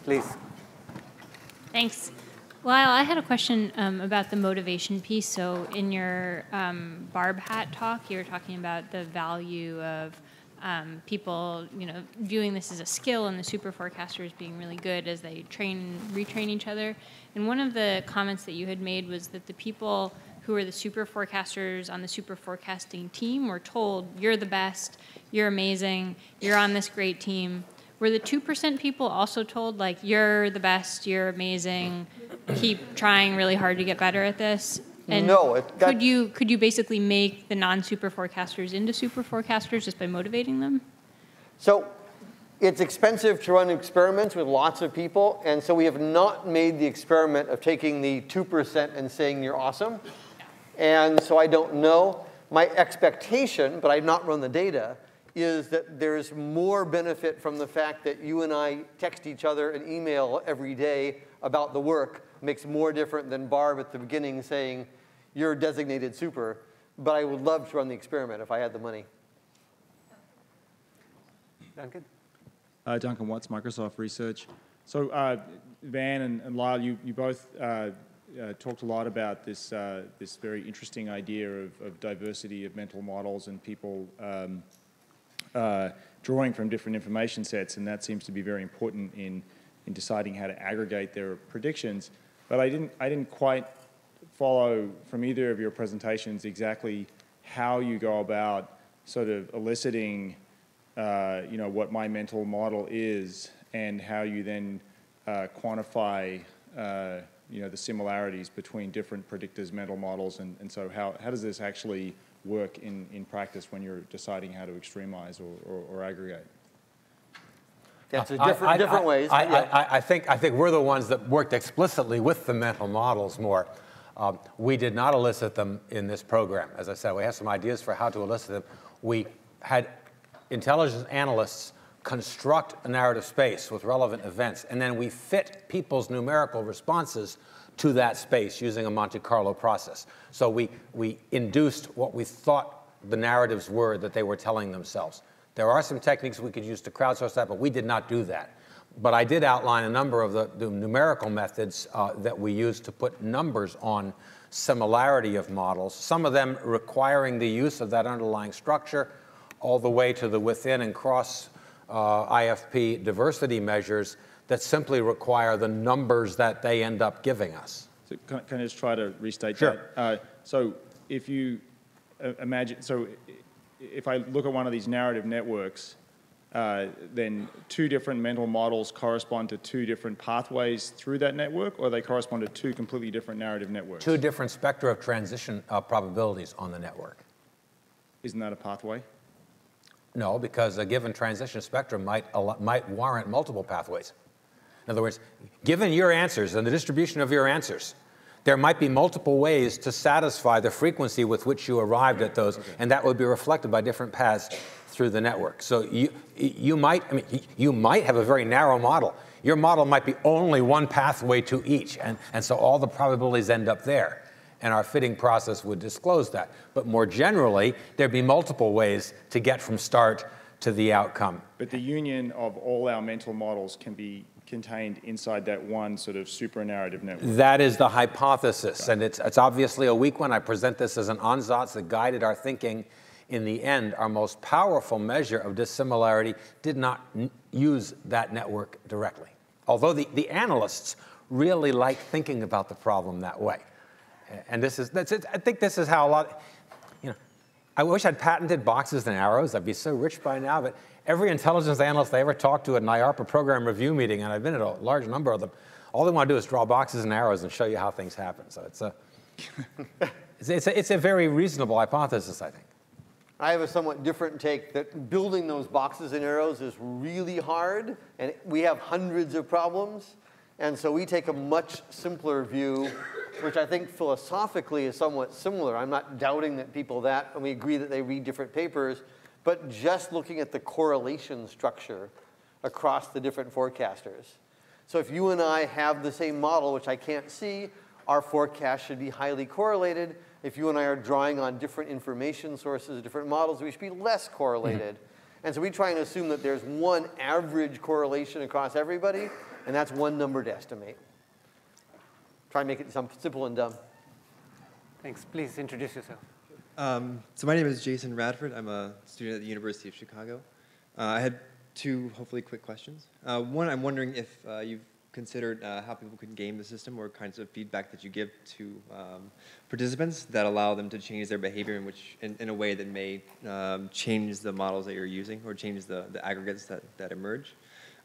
Please. Thanks. Well, I had a question about the motivation piece. So in your Barb Hat talk, you were talking about the value of people, viewing this as a skill, and the super forecasters being really good as they retrain each other. And one of the comments that you had made was that the people who are the super forecasters on the super forecasting team were told, you're the best, you're amazing, you're on this great team. Were the 2% people also told, like, you're the best, you're amazing, keep trying really hard to get better at this? And no. Could you basically make the non-super forecasters into super forecasters just by motivating them? So it's expensive to run experiments with lots of people, and so we have not made the experiment of taking the 2% and saying you're awesome. And so I don't know. My expectation, but I've not run the data, is that there's more benefit from the fact that you and I text each other and email every day about the work. Makes more different than Barb at the beginning saying, you're designated super. But I would love to run the experiment if I had the money. Duncan? Duncan Watts, Microsoft Research. So Van and Lyle, you both talked a lot about this very interesting idea of diversity of mental models and people drawing from different information sets, and that seems to be very important in deciding how to aggregate their predictions. But I didn't quite follow from either of your presentations exactly how you go about sort of eliciting what my mental model is, and how you then quantify the similarities between different predictors' mental models, and so how does this actually work in practice when you're deciding how to extremize or aggregate? Yeah, it's different ways. I think we're the ones that worked explicitly with the mental models more. We did not elicit them in this program. As I said, we have some ideas for how to elicit them. We had intelligence analysts construct a narrative space with relevant events, and then we fit people's numerical responses to that space using a Monte Carlo process. So we induced what we thought the narratives were that they were telling themselves. There are some techniques we could use to crowdsource that, but we did not do that. But I did outline a number of the numerical methods that we used to put numbers on similarity of models, some of them requiring the use of that underlying structure, all the way to the within and cross IFP diversity measures that simply require the numbers that they end up giving us. So can I just try to restate Sure. that? So if you imagine, so if I look at one of these narrative networks, then two different mental models correspond to two different pathways through that network, or they correspond to two completely different narrative networks? Two different spectra of transition probabilities on the network. Isn't that a pathway? No, because a given transition spectrum might warrant multiple pathways. In other words, given your answers and the distribution of your answers, there might be multiple ways to satisfy the frequency with which you arrived at those, and that would be reflected by different paths through the network. So you might have a very narrow model. Your model might be only one pathway to each, and so all the probabilities end up there. And our fitting process would disclose that. But more generally, there'd be multiple ways to get from start to the outcome. But the union of all our mental models can be contained inside that one sort of supranarrative network. That is the hypothesis, and it's obviously a weak one. I present this as an ansatz that guided our thinking. In the end, our most powerful measure of dissimilarity did not use that network directly. Although the analysts really like thinking about the problem that way. And I think this is how a lot, I wish I'd patented boxes and arrows. I'd be so rich by now. But every intelligence analyst I ever talked to at an IARPA program review meeting, and I've been at a large number of them, all they want to do is draw boxes and arrows and show you how things happen. So it's a very reasonable hypothesis, I think. I have a somewhat different take that building those boxes and arrows is really hard, and we have hundreds of problems. And so we take a much simpler view, which I think philosophically is somewhat similar. I'm not doubting that people and we agree that they read different papers, but just looking at the correlation structure across the different forecasters. So if you and I have the same model, which I can't see, our forecast should be highly correlated. If you and I are drawing on different information sources, different models, we should be less correlated. And so we try and assume that there's one average correlation across everybody, and that's one number to estimate. Try and make it simple and dumb. Thanks. Please introduce yourself. So my name is Jason Radford. I'm a student at the University of Chicago. I had two hopefully quick questions. One, I'm wondering if you've considered how people can game the system or kinds of feedback that you give to participants that allow them to change their behavior in a way that may change the models that you're using or change the aggregates that emerge.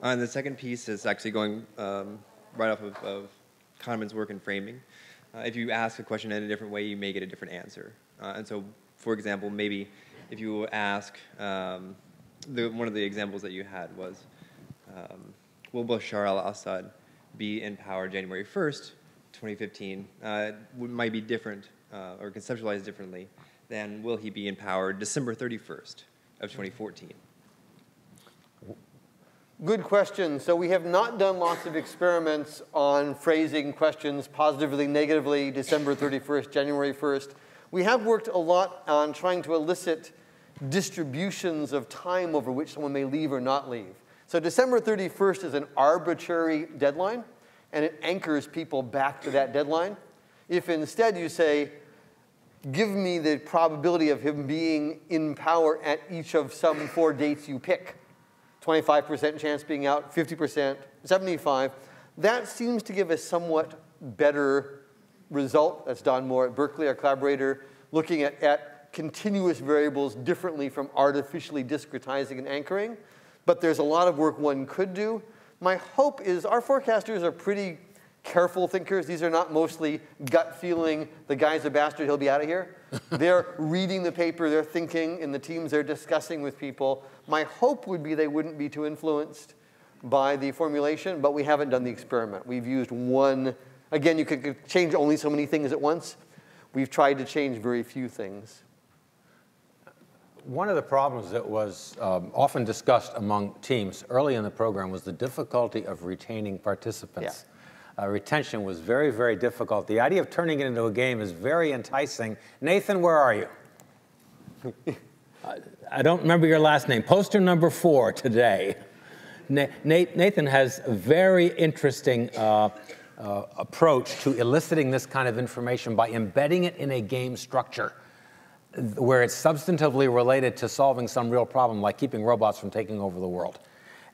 And the second piece is actually going right off of Kahneman's work in framing. If you ask a question in a different way, you may get a different answer. And so, for example, maybe if you ask, one of the examples that you had was, will Bashar al-Assad be in power January 1st, 2015? Might be different or conceptualized differently than will he be in power December 31st of 2014? Good question. So we have not done lots of experiments on phrasing questions positively, negatively, December 31st, January 1st. We have worked a lot on trying to elicit distributions of time over which someone may leave or not leave. So December 31st is an arbitrary deadline, and it anchors people back to that deadline. If instead you say, give me the probability of him being in power at each of some 4 dates you pick, 25% chance being out, 50%, 75%, that seems to give a somewhat better result. That's Don Moore at Berkeley, our collaborator, looking at continuous variables differently from artificially discretizing and anchoring. But there's a lot of work one could do. My hope is our forecasters are pretty careful thinkers. These are not mostly gut feeling, the guy's a bastard, he'll be out of here. They're reading the paper, they're thinking, in the teams they're discussing with people. My hope would be they wouldn't be too influenced by the formulation, but we haven't done the experiment. We've used one. Again, you could change only so many things at once. We've tried to change very few things. One of the problems that was often discussed among teams early in the program was the difficulty of retaining participants. Yeah. Retention was very, very difficult. The idea of turning it into a game is very enticing. Nathan, where are you? I don't remember your last name. Poster number 4 today. Nathan has a very interesting approach to eliciting this kind of information by embedding it in a game structure where it's substantively related to solving some real problem, like keeping robots from taking over the world.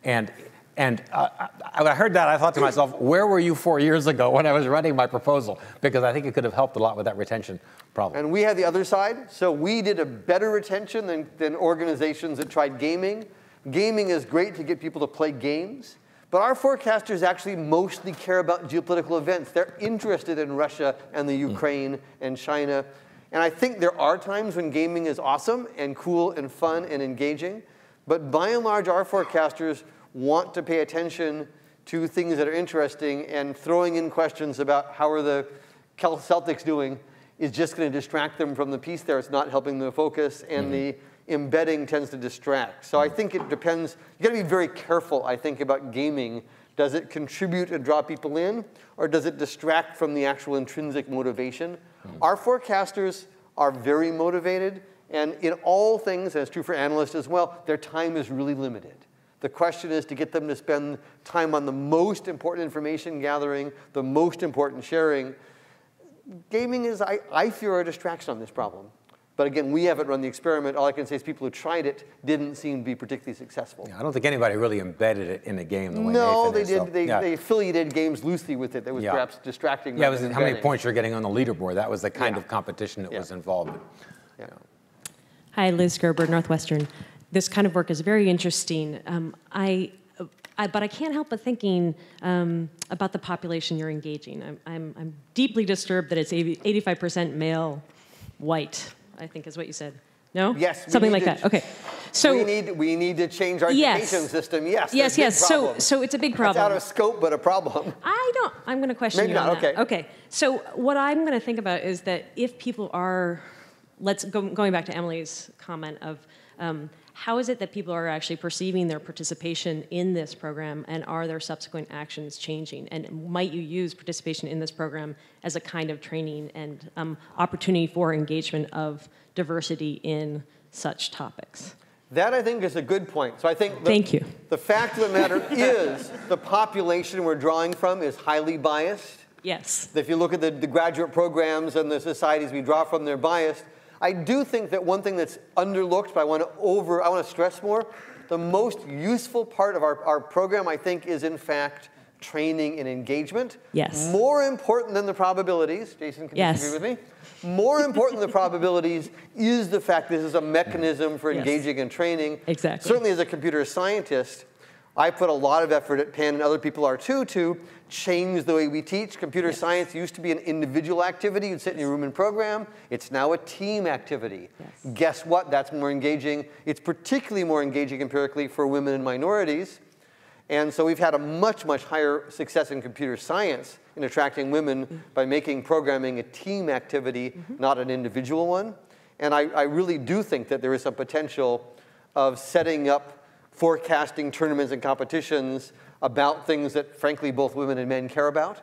And when I heard that, I thought to myself, where were you 4 years ago when I was writing my proposal? Because I think it could have helped a lot with that retention problem. And we had the other side. So we did a better retention than organizations that tried gaming. Gaming is great to get people to play games. But our forecasters actually mostly care about geopolitical events. They're interested in Russia and the Ukraine and China. And I think there are times when gaming is awesome and cool and fun and engaging. But by and large, our forecasters want to pay attention to things that are interesting, and throwing in questions about how are the Celtics doing is just going to distract them from the piece there. It's not helping them focus, and the embedding tends to distract. So I think it depends. You've got to be very careful, I think, about gaming. Does it contribute and draw people in, or does it distract from the actual intrinsic motivation? Our forecasters are very motivated, and in all things, and it's true for analysts as well, their time is really limited. The question is to get them to spend time on the most important information gathering, the most important sharing. Gaming is, I fear, a distraction on this problem. But again, we haven't run the experiment. All I can say is people who tried it didn't seem to be particularly successful. Yeah, I don't think anybody really embedded it in a game the way No, Nathan they is, did. So, They affiliated games loosely with it. That was perhaps distracting. Yeah, it was how many points you're getting on the leaderboard. That was the kind of competition that was involved in. Yeah. Hi, Liz Gerber, Northwestern. This kind of work is very interesting. But I can't help but thinking about the population you're engaging. I'm deeply disturbed that it's 85% male, white, I think is what you said. No? Yes. Something like that. Okay. So we need to change our education system. Yes. So it's a big problem. It's out of scope, but a problem. I'm going to question Maybe you on not. that. Okay. Okay. So what I'm going to think about is that if people are, going back to Emily's comment of how is it that people are actually perceiving their participation in this program, and are their subsequent actions changing? And might you use participation in this program as a kind of training and opportunity for engagement of diversity in such topics? That, I think, is a good point. So I think Thank you. The fact of the matter is the population we're drawing from is highly biased. Yes. If you look at the graduate programs and the societies we draw from, they're biased. I do think that one thing that's underlooked, but I want to stress more, the most useful part of our program, I think, is in fact training and engagement. Yes. More important than the probabilities. Jason, can you disagree with me? More important than the probabilities is the fact this is a mechanism for engaging and training. Exactly. Certainly as a computer scientist, I put a lot of effort at Penn, and other people are too, to change the way we teach. Computer science used to be an individual activity. You'd sit in your room and program. It's now a team activity. Yes. Guess what? That's more engaging. It's particularly more engaging empirically for women and minorities. And so we've had a much, much higher success in computer science in attracting women by making programming a team activity, not an individual one. And I really do think that there is some potential of setting up forecasting tournaments and competitions about things that, frankly, both women and men care about.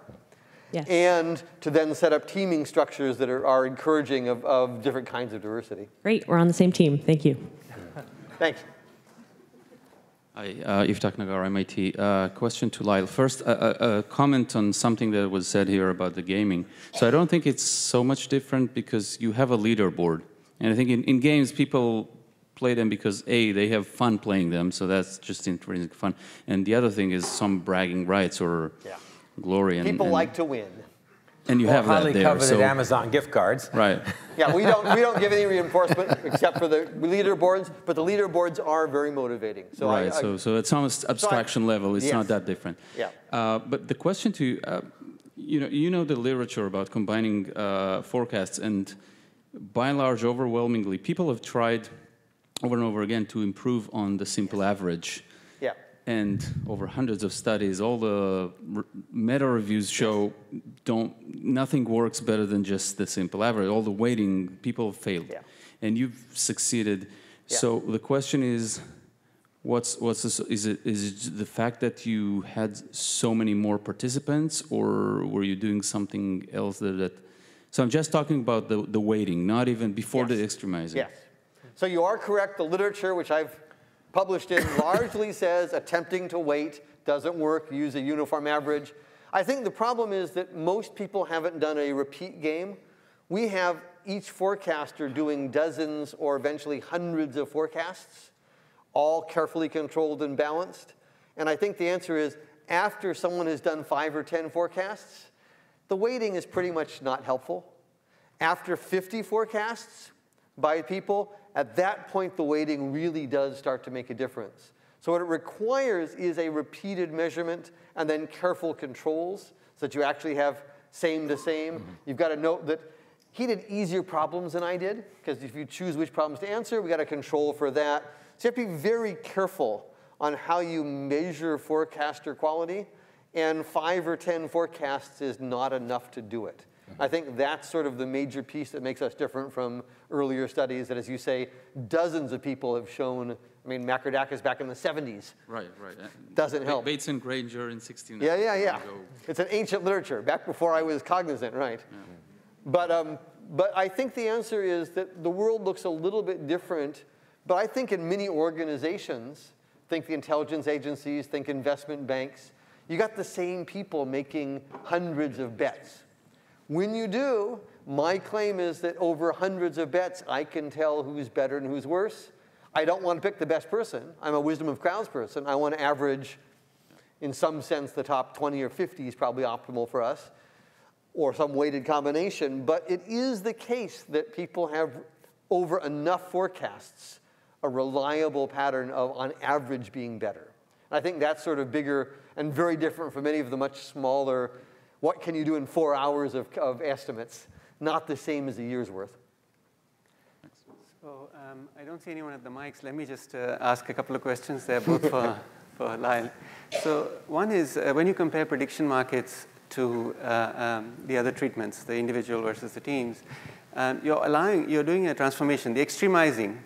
Yes. And to then set up teaming structures that are encouraging of different kinds of diversity. Great. We're on the same team. Thank you. Thanks. Hi, Iftak Nagar, MIT. Question to Lyle. First, a comment on something that was said here about the gaming. So I don't think it's so much different because you have a leaderboard. And I think in games, people play them because, A, they have fun playing them, so that's just intrinsic fun. And the other thing is some bragging rights or glory. People like to win. And you have that highly there. coveted Amazon gift cards. Right. Yeah, we don't give any reinforcement except for the leaderboards, but the leaderboards are very motivating. So right. So at some abstraction level, it's yes. not that different. Yeah. But the question to you know the literature about combining forecasts, and by and large, overwhelmingly, people have tried over and over again to improve on the simple average. Yeah. And over hundreds of studies, all the meta reviews show nothing works better than just the simple average. All the weighting, people have failed, and you've succeeded. Yeah. So the question is, what's this, is it the fact that you had so many more participants, or were you doing something else that? So I'm just talking about the weighting, not even before the extremizing. Yes. So you are correct. The literature, which I've published in, largely says attempting to weight doesn't work. Use a uniform average. I think the problem is that most people haven't done a repeat game. We have each forecaster doing dozens or eventually hundreds of forecasts, all carefully controlled and balanced. And I think the answer is after someone has done 5 or 10 forecasts, the weighting is pretty much not helpful. After 50 forecasts by people, at that point, the weighting really does start to make a difference. So what it requires is a repeated measurement and then careful controls so that you actually have same to same. You've got to note that he did easier problems than I did, because if you choose which problems to answer, we got to control for that. So you have to be very careful on how you measure forecaster quality, and 5 or 10 forecasts is not enough to do it. I think that's sort of the major piece that makes us different from earlier studies that, as you say, dozens of people have shown. I mean, Makrodakis back in the 70s. Right. Doesn't help. Bates and Granger in 16. Yeah. It's an ancient literature, back before I was cognizant, right? Yeah. But I think the answer is that the world looks a little bit different. But I think in many organizations, think the intelligence agencies, think investment banks, you got the same people making hundreds of bets. When you do, my claim is that over hundreds of bets, I can tell who's better and who's worse. I don't want to pick the best person. I'm a wisdom of crowds person. I want to average, in some sense, the top 20 or 50 is probably optimal for us, or some weighted combination. But it is the case that people have, over enough forecasts, a reliable pattern of, on average, being better. I think that's sort of bigger and very different from many of the much smaller, what can you do in 4 hours of estimates? Not the same as a year's worth. So I don't see anyone at the mics. Let me just ask a couple of questions there, both for Lyle. So one is, when you compare prediction markets to the other treatments, the individual versus the teams, you're doing a transformation, the extremizing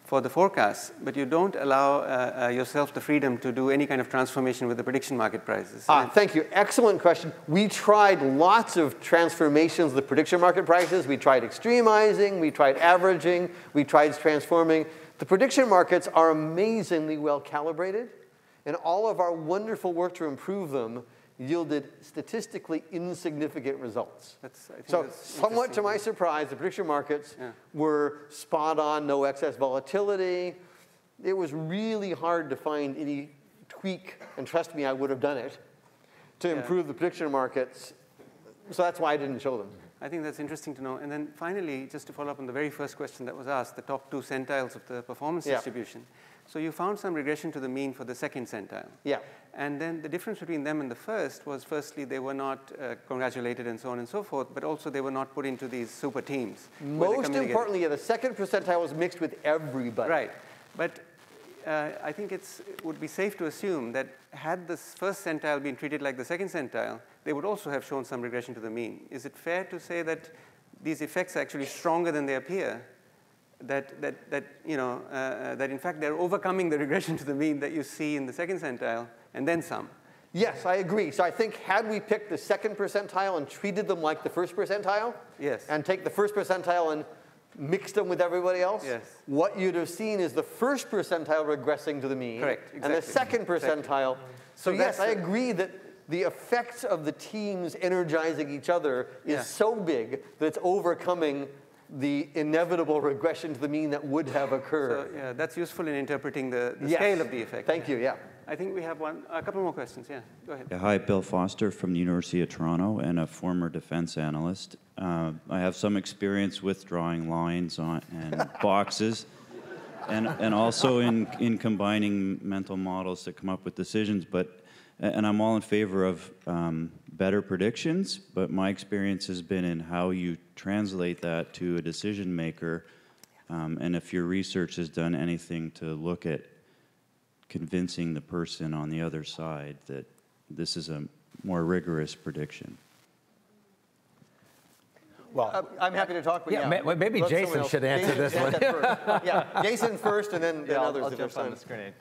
for the forecasts, but you don't allow yourself the freedom to do any kind of transformation with the prediction market prices. Thank you. Excellent question. We tried lots of transformations of the prediction market prices. We tried extremizing. We tried averaging. We tried transforming. The prediction markets are amazingly well calibrated, and all of our wonderful work to improve them yielded statistically insignificant results. So somewhat to my surprise, the prediction markets were spot on, no excess volatility. It was really hard to find any tweak, and trust me, I would have done it, to improve the prediction markets. So that's why I didn't show them. I think that's interesting to know. And then finally, just to follow up on the very first question that was asked, the top 2 centiles of the performance distribution. So you found some regression to the mean for the second centile. Yeah. And then the difference between them and the first was, firstly, they were not congratulated and so on and so forth, but also they were not put into these super teams. Most importantly, the second percentile was mixed with everybody. Right. But I think it would be safe to assume that had this first centile been treated like the second centile, they would also have shown some regression to the mean. Is it fair to say that these effects are actually stronger than they appear? That in fact they're overcoming the regression to the mean that you see in the second centile, and then some. Yes, I agree. So I think had we picked the second percentile and treated them like the first percentile, and take the first percentile and mixed them with everybody else, what you'd have seen is the first percentile regressing to the mean, and the second percentile. So yes, I agree that the effects of the teams energizing each other is so big that it's overcoming the inevitable regression to the mean that would have occurred. So that's useful in interpreting the scale of the effect. Thank you, I think we have a couple more questions. Go ahead. Hi, Bill Foster from the University of Toronto and a former defense analyst. I have some experience with drawing lines and boxes and also in combining mental models to come up with decisions. And I'm all in favor of better predictions, but my experience has been in how you translate that to a decision maker, and if your research has done anything to look at convincing the person on the other side that this is a more rigorous prediction. Well, I'm happy to talk, but maybe Jason should answer this one. Jason first, and then others. I'll jump on this grenade.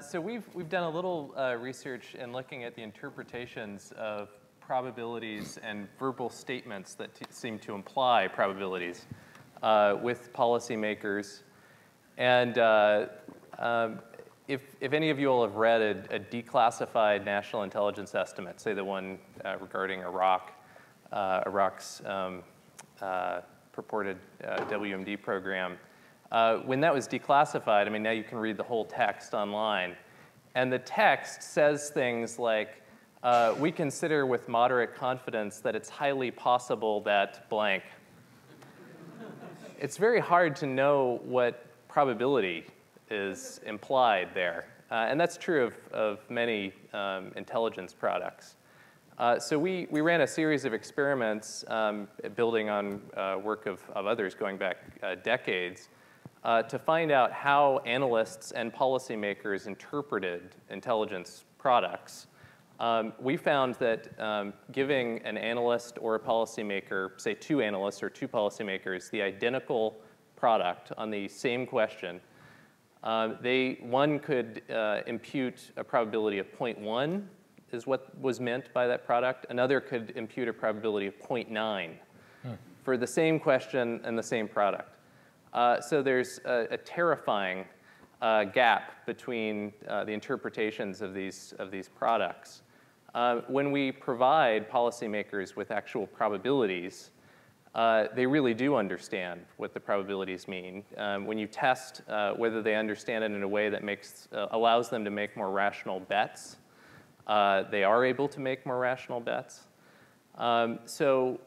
So we've done a little research in looking at the interpretations of probabilities and verbal statements that seem to imply probabilities with policymakers. And if any of you all have read a declassified national intelligence estimate, say the one regarding Iraq's purported WMD program, when that was declassified, I mean, now you can read the whole text online. And the text says things like, we consider with moderate confidence that it's highly possible that blank. It's very hard to know what probability is implied there. And that's true of many intelligence products. So we ran a series of experiments building on work of others going back decades to find out how analysts and policymakers interpreted intelligence products. We found that giving an analyst or a policymaker, say 2 analysts or 2 policymakers, the identical product on the same question, one could impute a probability of 0.1 is what was meant by that product. Another could impute a probability of 0.9 for the same question and the same product. So there's a terrifying gap between the interpretations of these products. When we provide policymakers with actual probabilities, they really do understand what the probabilities mean. When you test whether they understand it in a way that allows them to make more rational bets, they are able to make more rational bets. So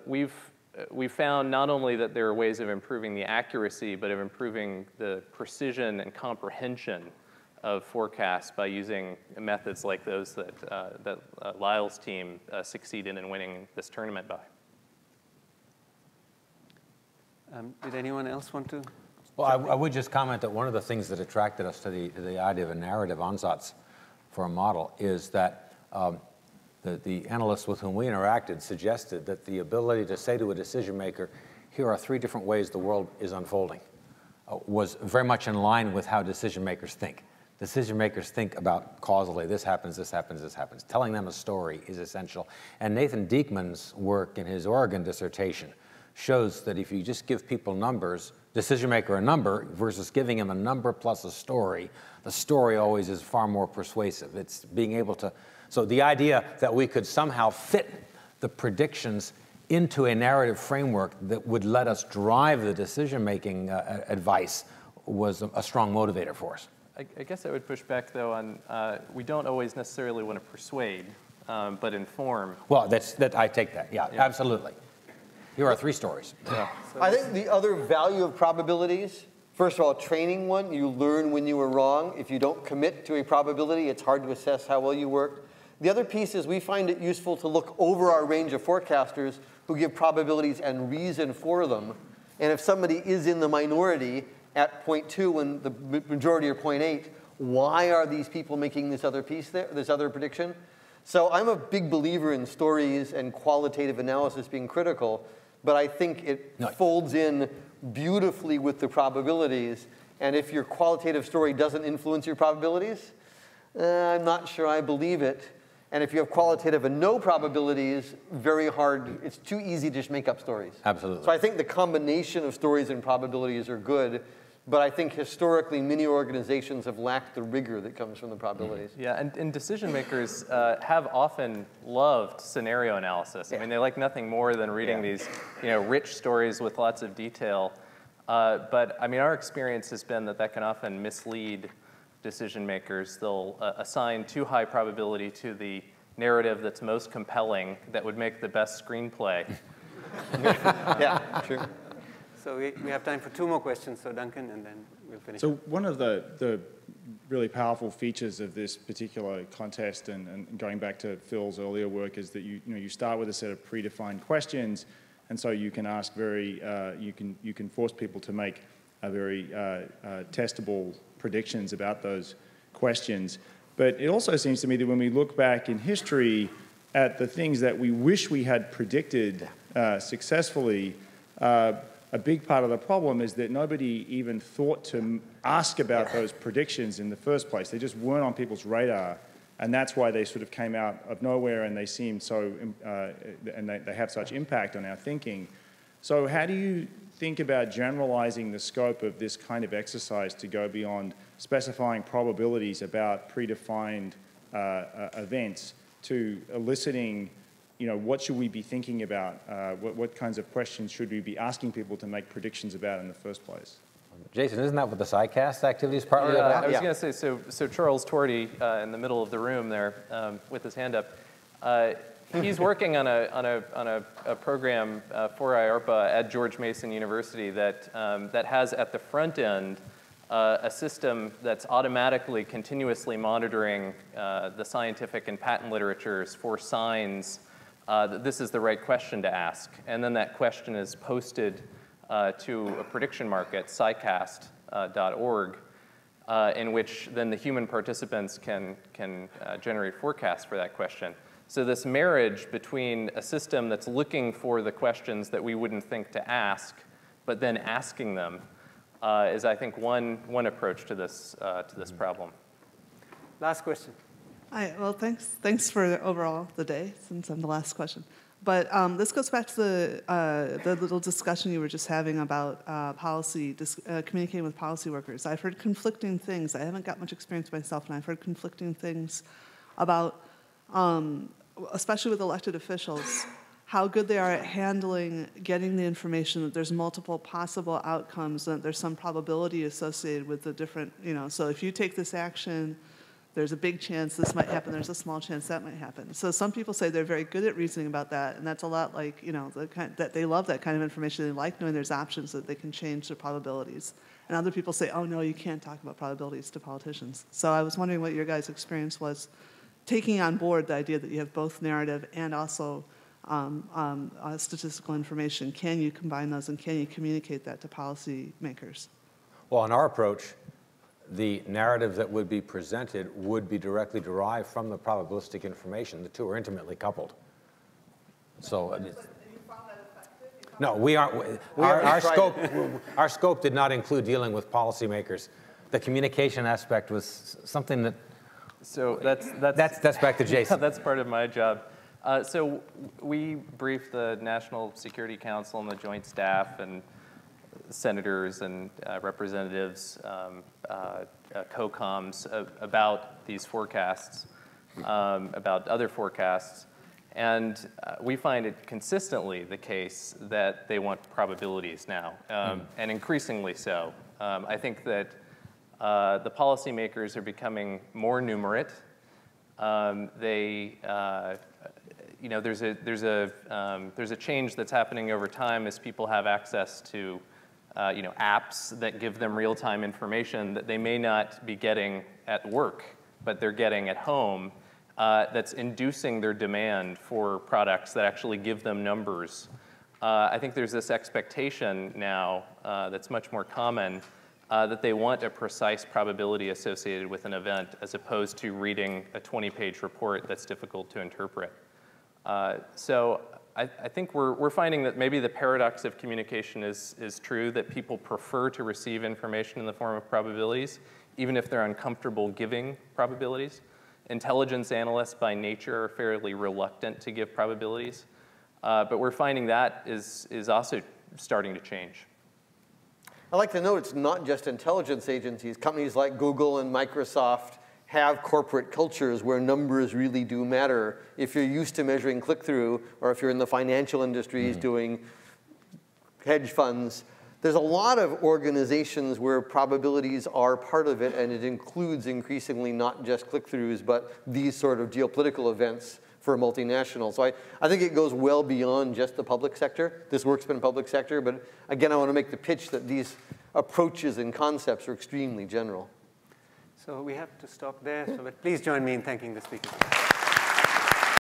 we've found not only that there are ways of improving the accuracy, but of improving the precision and comprehension of forecasts by using methods like those that Lyle's team succeeded in winning this tournament by. Did anyone else want to? Well, I would just comment that one of the things that attracted us to the idea of a narrative ansatz for a model is that the analysts with whom we interacted suggested that the ability to say to a decision maker, here are 3 different ways the world is unfolding, was very much in line with how decision makers think. Decision makers think about causally, this happens, this happens, this happens. Telling them a story is essential. And Nathan Diekman's work in his Oregon dissertation shows that if you just give people numbers, decision maker a number versus giving him a number plus a story, the story always is far more persuasive. It's being able to, so the idea that we could somehow fit the predictions into a narrative framework that would let us drive the decision-making advice was a strong motivator for us. I guess I would push back, though, on we don't always necessarily want to persuade, but inform. Well, I take that, yeah, absolutely. Here are 3 stories. Yeah. I think the other value of probabilities, first of all, training one, you learn when you were wrong. If you don't commit to a probability, it's hard to assess how well you worked. The other piece is we find it useful to look over our range of forecasters who give probabilities and reason for them. And if somebody is in the minority at 0.2 when the majority are 0.8, why are these people making this other piece there, this other prediction? So I'm a big believer in stories and qualitative analysis being critical, but I think it folds in beautifully with the probabilities. And if your qualitative story doesn't influence your probabilities, I'm not sure I believe it. And if you have qualitative and no probabilities, very hard, it's too easy to just make up stories. Absolutely. So I think the combination of stories and probabilities are good, but I think historically many organizations have lacked the rigor that comes from the probabilities. Yeah, and decision makers have often loved scenario analysis. I mean, they like nothing more than reading these, rich stories with lots of detail. But I mean, our experience has been that can often mislead decision makers. They'll assign too high probability to the narrative that's most compelling, that would make the best screenplay. Yeah, true. So we have time for 2 more questions, so Duncan, and then we'll finish. So one of the really powerful features of this particular contest, and going back to Phil's earlier work, is that you start with a set of predefined questions, and so you can ask you can force people to make a very testable predictions about those questions. But it also seems to me that when we look back in history at the things that we wish we had predicted successfully, a big part of the problem is that nobody even thought to ask about those predictions in the first place. They just weren't on people's radar, and that's why they sort of came out of nowhere and they seemed so, and they have such impact on our thinking. So how do you think about generalizing the scope of this kind of exercise to go beyond specifying probabilities about predefined events to eliciting, what should we be thinking about? What kinds of questions should we be asking people to make predictions about in the first place? Jason, isn't that what the SciCast activity is partly about? I was going to say, so Charles Torty in the middle of the room there with his hand up, he's working on a program for IARPA at George Mason University that has at the front end a system that's automatically continuously monitoring the scientific and patent literatures for signs that this is the right question to ask. And then that question is posted to a prediction market, scicast.org, in which then the human participants can generate forecasts for that question. So this marriage between a system that's looking for the questions that we wouldn't think to ask, but then asking them, is, I think, one approach to this problem. Last question. Hi. Well, thanks for overall the day, since I'm the last question. But this goes back to the little discussion you were just having about communicating with policy workers. I've heard conflicting things. I haven't got much experience myself, and I've heard conflicting things about, especially with elected officials, how good they are at handling getting the information that there's multiple possible outcomes, and that there's some probability associated with the different, so if you take this action, there's a big chance this might happen, there's a small chance that might happen. So some people say they're very good at reasoning about that, and that's a lot like, that they love that kind of information. They like knowing there's options that they can change their probabilities. And other people say, oh no, you can't talk about probabilities to politicians. So I was wondering what your guys' experience was taking on board the idea that you have both narrative and also statistical information. Can you combine those, and can you communicate that to policymakers? Well, in our approach, the narrative that would be presented would be directly derived from the probabilistic information. The two are intimately coupled. So, no, we aren't. Our scope did not include dealing with policymakers. The communication aspect was something that. So that's back to Jason. That's part of my job. So we briefed the National Security Council and the Joint Staff and senators and representatives, co-coms about these forecasts, about other forecasts. And we find it consistently the case that they want probabilities now, and increasingly so. I think that the policymakers are becoming more numerate. There's a change that's happening over time as people have access to apps that give them real-time information that they may not be getting at work, but they're getting at home. That's inducing their demand for products that actually give them numbers. I think there's this expectation now that's much more common that they want a precise probability associated with an event as opposed to reading a 20-page report that's difficult to interpret. So I think we're finding that maybe the paradox of communication is true, that people prefer to receive information in the form of probabilities, even if they're uncomfortable giving probabilities. Intelligence analysts by nature are fairly reluctant to give probabilities, but we're finding that is also starting to change. I'd like to note it's not just intelligence agencies. Companies like Google and Microsoft have corporate cultures where numbers really do matter. If you're used to measuring click-through, or if you're in the financial industries doing hedge funds, there's a lot of organizations where probabilities are part of it, and it includes increasingly not just click-throughs, but these sort of geopolitical events for a multinational. So I think it goes well beyond just the public sector. This work's been public sector, but again, I want to make the pitch that these approaches and concepts are extremely general. So we have to stop there, but please join me in thanking the speakers.